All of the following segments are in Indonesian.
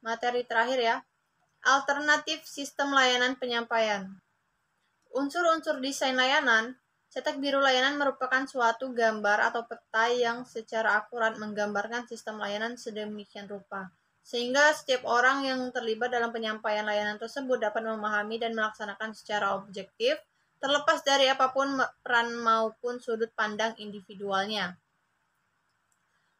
materi terakhir ya. Alternatif sistem layanan penyampaian. Unsur-unsur desain layanan. Cetak biru layanan merupakan suatu gambar atau peta yang secara akurat menggambarkan sistem layanan sedemikian rupa, sehingga setiap orang yang terlibat dalam penyampaian layanan tersebut dapat memahami dan melaksanakan secara objektif, terlepas dari apapun peran maupun sudut pandang individualnya.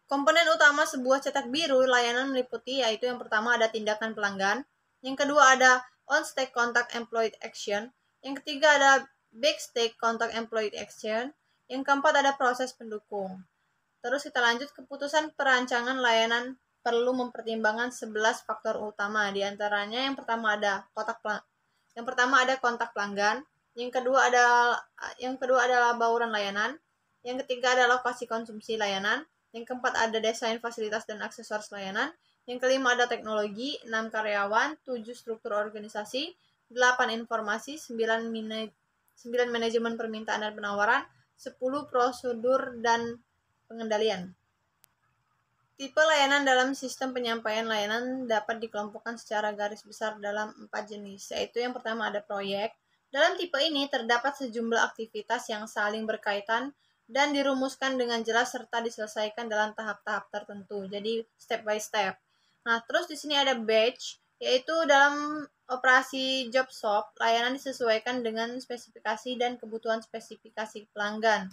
Komponen utama sebuah cetak biru layanan meliputi yaitu yang pertama ada tindakan pelanggan, yang kedua ada on-stake contact employee action, yang ketiga ada back-stake contact employee action, yang keempat ada proses pendukung. Terus kita lanjut, keputusan perancangan layanan perlu mempertimbangkan 11 faktor utama. Di antaranya yang pertama ada kontak pelanggan, yang kedua adalah bauran layanan, yang ketiga adalah lokasi konsumsi layanan, yang keempat ada desain fasilitas dan aksesoris layanan, yang kelima ada teknologi, 6 karyawan, 7 struktur organisasi, 8 informasi, 9 manajemen permintaan dan penawaran, 10 prosedur dan pengendalian. Tipe layanan dalam sistem penyampaian layanan dapat dikelompokkan secara garis besar dalam 4 jenis, yaitu yang pertama ada proyek. Dalam tipe ini terdapat sejumlah aktivitas yang saling berkaitan dan dirumuskan dengan jelas serta diselesaikan dalam tahap-tahap tertentu, jadi step by step. Nah, terus di sini ada batch, yaitu dalam operasi job shop, layanan disesuaikan dengan spesifikasi dan kebutuhan spesifikasi pelanggan.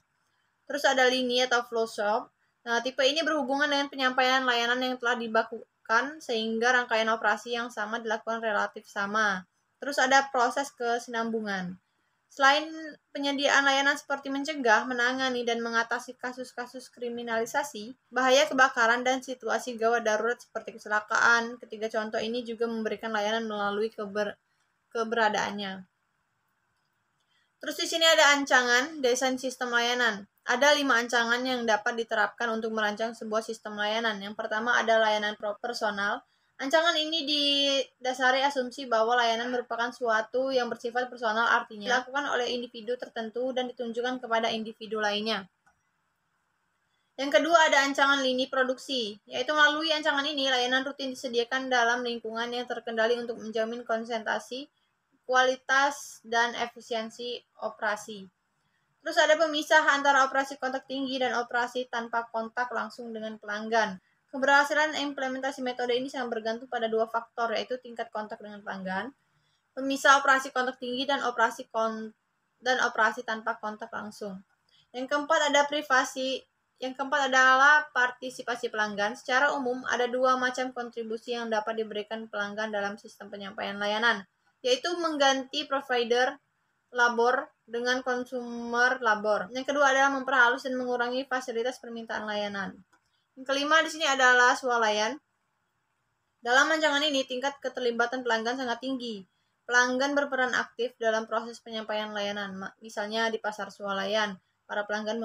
Terus ada lini atau flow shop. Nah, tipe ini berhubungan dengan penyampaian layanan yang telah dibakukan sehingga rangkaian operasi yang sama dilakukan relatif sama. Terus ada proses kesinambungan. Selain penyediaan layanan seperti mencegah, menangani, dan mengatasi kasus-kasus kriminalisasi, bahaya kebakaran, dan situasi gawat darurat seperti kecelakaan, ketiga contoh ini juga memberikan layanan melalui keberadaannya. Terus di sini ada ancangan desain sistem layanan. Ada 5 ancangan yang dapat diterapkan untuk merancang sebuah sistem layanan. Yang pertama ada layanan personal. Ancangan ini didasari asumsi bahwa layanan merupakan suatu yang bersifat personal, artinya dilakukan oleh individu tertentu dan ditunjukkan kepada individu lainnya. Yang kedua ada ancangan lini produksi, yaitu melalui ancangan ini layanan rutin disediakan dalam lingkungan yang terkendali untuk menjamin konsentrasi, kualitas, dan efisiensi operasi. Terus ada pemisah antara operasi kontak tinggi dan operasi tanpa kontak langsung dengan pelanggan. Keberhasilan implementasi metode ini sangat bergantung pada 2 faktor, yaitu tingkat kontak dengan pelanggan, pemisah operasi kontak tinggi dan operasi tanpa kontak langsung. Yang keempat adalah partisipasi pelanggan. Secara umum ada 2 macam kontribusi yang dapat diberikan pelanggan dalam sistem penyampaian layanan, yaitu mengganti provider labor dengan konsumer labor. Yang kedua adalah memperhalus dan mengurangi fasilitas permintaan layanan. Yang kelima di sini adalah swalayan. Dalam rancangan ini tingkat keterlibatan pelanggan sangat tinggi. Pelanggan berperan aktif dalam proses penyampaian layanan. Misalnya di pasar swalayan, para pelanggan